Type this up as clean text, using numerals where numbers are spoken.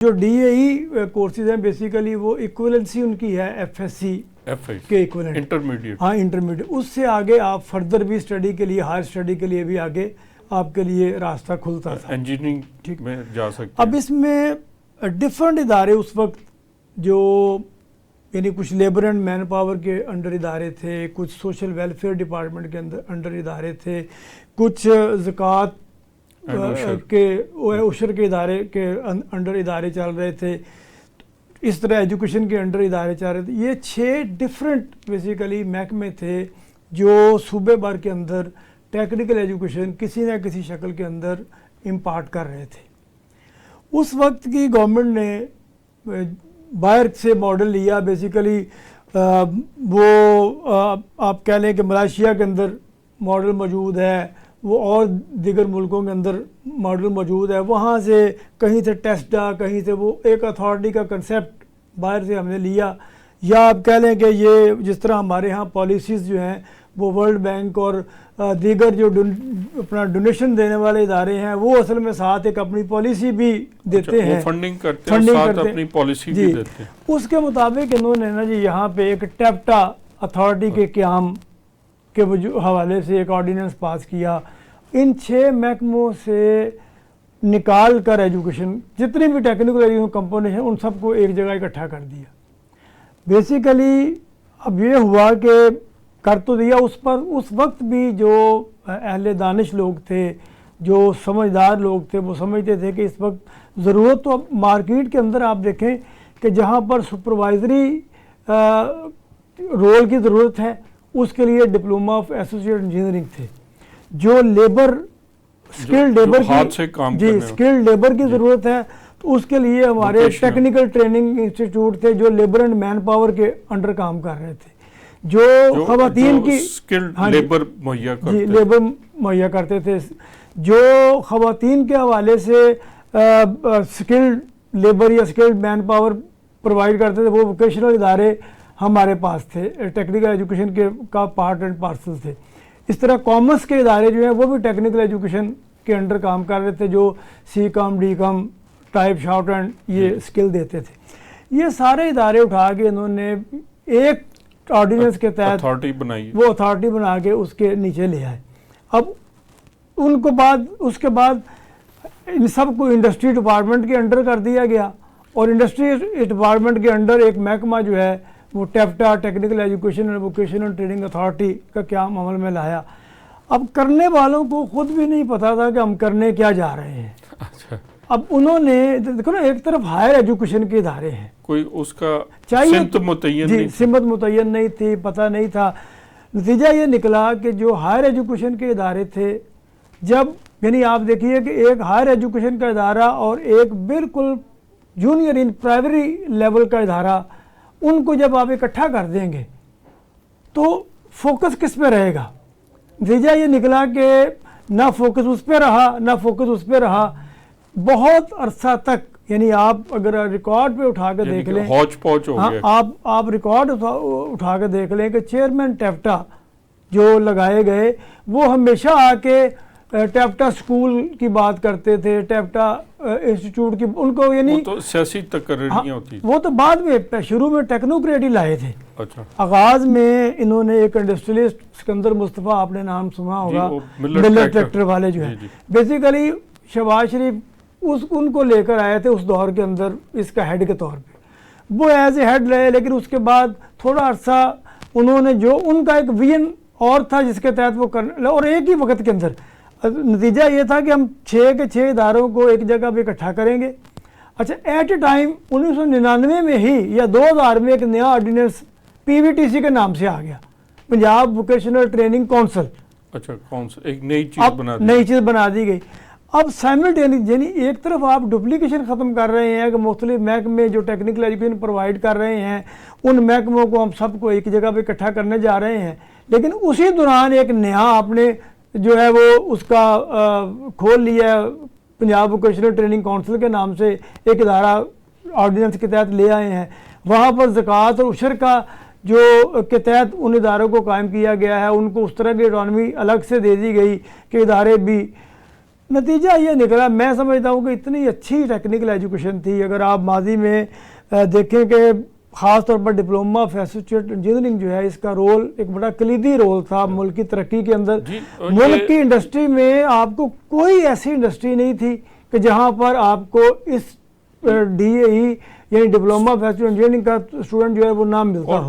جو D A E courses ہیں basically وہ ایکویلنسی ان کی ہے ایف ایس سی کے ایکویلنٹ، انٹرمیڈیٹ، ہاں انٹرمیڈیٹ. اس سے آگے آپ فردر بھی اسٹڈی کے لیے، ہائر اسٹڈی کے لیے بھی آگے آپ کے لیے راستہ کھلتا تھا، انجینئرنگ میں جا سکتے. اب اس میں ڈفرینٹ ادارے اس وقت جو یعنی کچھ لیبر اینڈ مین پاور کے انڈر ادارے تھے، کچھ سوشل ویلفیئر ڈپارٹمنٹ کے انڈر ادارے تھے، کچھ زکوٰۃ کے عشر کے ادارے کے انڈر ادارے چل رہے تھے، اس طرح ایجوکیشن کے انڈر ادارے چل رہے تھے. یہ 6 ڈفرینٹ بیسیکلی محکمے تھے جو صوبے بھر کے اندر ٹیکنیکل ایجوکیشن کسی نہ کسی شکل کے اندر امپارٹ کر رہے تھے. اس وقت کی گورنمنٹ نے باہر سے ماڈل لیا، بیسیکلی وہ آپ کہہ لیں کہ ملائیشیا کے اندر ماڈل موجود ہے، وہ اور دیگر ملکوں کے اندر ماڈل موجود ہے، وہاں سے کہیں سے ٹیسٹا، کہیں سے وہ ایک اتھارٹی کا کنسیپٹ باہر سے ہم نے لیا. یا آپ کہہ لیں کہ یہ جس طرح ہمارے ہاں پالیسیز جو ہیں وہ ورلڈ بینک اور دیگر جو اپنا ڈونیشن دینے والے ادارے ہیں وہ اصل میں ساتھ ایک اپنی پالیسی بھی دیتے ہیں، فنڈنگ کرتے ہیں، ساتھ اپنی پالیسی بھی دیتے ہیں. اس کے مطابق انہوں نے نا جی یہاں پہ ایک ٹیپٹا اتھارٹی کے قیام کے حوالے سے ایک آرڈیننس پاس کیا. ان 6 محکموں سے نکال کر ایجوکیشن جتنی بھی ٹیکنیکل ایجوکیشن کمپونیشن ان سب کو ایک جگہ اکٹھا کر دیا. بیسیکلی اب یہ ہوا کہ کر تو دیا، اس پر اس وقت بھی جو اہل دانش لوگ تھے، جو سمجھدار لوگ تھے، وہ سمجھتے تھے کہ اس وقت ضرورت تو اب مارکیٹ کے اندر آپ دیکھیں کہ جہاں پر سپروائزری رول کی ضرورت ہے اس کے لیے ڈپلوما آف ایسوسیٹ انجینئرنگ تھے. جو لیبر اسکلڈ لیبر کی اسکلڈ لیبر کی ضرورت ہے تو اس کے لیے ہمارے ٹیکنیکل ٹریننگ انسٹیٹیوٹ تھے جو لیبر اینڈ مین پاور کے انڈر کام کر رہے تھے، جو خواتین کی لیبر مہیا کرتے تھے، جو خواتین کے حوالے سے اسکلڈ لیبر یا اسکلڈ مین پاور پرووائڈ کرتے تھے، وہ ووکیشنل ادارے ہمارے پاس تھے، ٹیکنیکل ایجوکیشن کے کا پارٹ اینڈ پارسل تھے. اس طرح کامرس کے ادارے جو ہیں وہ بھی ٹیکنیکل ایجوکیشن کے انڈر کام کر رہے تھے، جو C com, D com, type, shorthand یہ اسکل دیتے تھے. یہ سارے ادارے اٹھا کے انہوں نے ایک آرڈیننس کے تحت وہ اتھارٹی بنا کے اس کے نیچے لے آئے. اب ان کو اس کے بعد ان سب کو انڈسٹری ڈپارٹمنٹ کے انڈر کر دیا گیا، اور انڈسٹری ڈپارٹمنٹ کے انڈر ایک محکمہ جو ہے وہ ٹیپٹا، technical education and vocational training authority کا قیام عمل میں لایا. اب کرنے والوں کو خود بھی نہیں پتا تھا کہ ہم کرنے کیا جا رہے ہیں. اب انہوں نے دیکھو نا، ایک طرف ہائر ایجوکیشن کے ادارے ہیں، کوئی اس کا سمت متعین نہیں، سمت متعین نہیں تھی، پتہ نہیں تھا. نتیجہ یہ نکلا کہ جو ہائر ایجوکیشن کے ادارے تھے، جب یعنی آپ دیکھیے کہ ایک ہائر ایجوکیشن کا ادارہ اور ایک بالکل جونیئر ان پرائمری لیول کا ادارہ، ان کو جب آپ اکٹھا کر دیں گے تو فوکس کس پہ رہے گا؟ نتیجہ یہ نکلا کہ نہ فوکس اس پہ رہا، نہ فوکس اس پہ رہا. بہت عرصہ تک، یعنی آپ اگر ریکارڈ پہ اٹھا کے دیکھ لیں، آپ ریکارڈ اٹھا کے دیکھ لیں کہ چیئرمین ٹیپٹا جو لگائے گئے وہ ہمیشہ آ کے ٹیپٹا سکول کی بات کرتے تھے، ٹیپٹا انسٹیٹیوٹ کی، ان کو یعنی وہ تو سیاسی تقرریاں ہوتی، وہ تو بعد میں شروع میں ٹیکنوکریٹ ہی لائے تھے. اچھا، آغاز میں انہوں نے ایک انڈسٹریلسٹ سکندر مصطفیٰ، آپ نے نام سنا ہوگا، ملر ٹریکٹر والے جو ہیں، بیسیکلی شہباز شریف ان کو لے کر آئے تھے اس دور کے اندر اس کا ہیڈ کے طور پہ. وہ ایز اے ہیڈ رہے، لیکن اس کے بعد تھوڑا عرصہ انہوں نے جو ان کا ایک ویژن اور تھا جس کے تحت وہ کرنے، اور ایک ہی وقت کے اندر نتیجہ یہ تھا کہ ہم 6 کے 6 اداروں کو ایک جگہ پہ اکٹھا کریں گے. اچھا، ایٹ اے ٹائم 1999 میں ہی یا 2000 میں ایک نیا آرڈیننس PVTC کے نام سے آ گیا، پنجاب ووکیشنل ٹریننگ کونسل. اچھا، کونسل ایک نئی چیز بنا دی گئی. اب یعنی ایک طرف آپ ڈپلیکیشن ختم کر رہے ہیں کہ مختلف محکمے جو ٹیکنیکل ایجوکیشن پرووائڈ کر رہے ہیں ان محکموں کو ہم سب کو ایک جگہ پہ اکٹھا کرنے جا رہے ہیں، لیکن اسی دوران ایک نیا آپ نے جو ہے وہ اس کا کھول لیا ہے، پنجاب ووکیشنل ٹریننگ کونسل کے نام سے ایک ادارہ آرڈیننس کے تحت لے آئے ہیں. وہاں پر زکوٰۃ اور عشر کا جو کے تحت ان اداروں کو قائم کیا گیا ہے، ان کو اس طرح کی اٹانومی الگ سے دے دی گئی کہ ادارے بھی نتیجہ یہ نکلا، میں سمجھتا ہوں کہ اتنی اچھی ٹیکنیکل ایجوکیشن تھی. اگر آپ ماضی میں دیکھیں کہ خاص طور پر ڈپلوما آف ایسوسیٹ انجینئرنگ جو ہے، اس کا رول ایک بڑا کلیدی رول تھا ملک کی ترقی کے اندر. ملک کی انڈسٹری میں آپ کو کوئی ایسی انڈسٹری نہیں تھی کہ جہاں پر آپ کو اس DAE یعنی ڈپلوما آف ایسوسیٹ انجینئرنگ کا اسٹوڈنٹ جو ہے وہ نام ملتا ہو.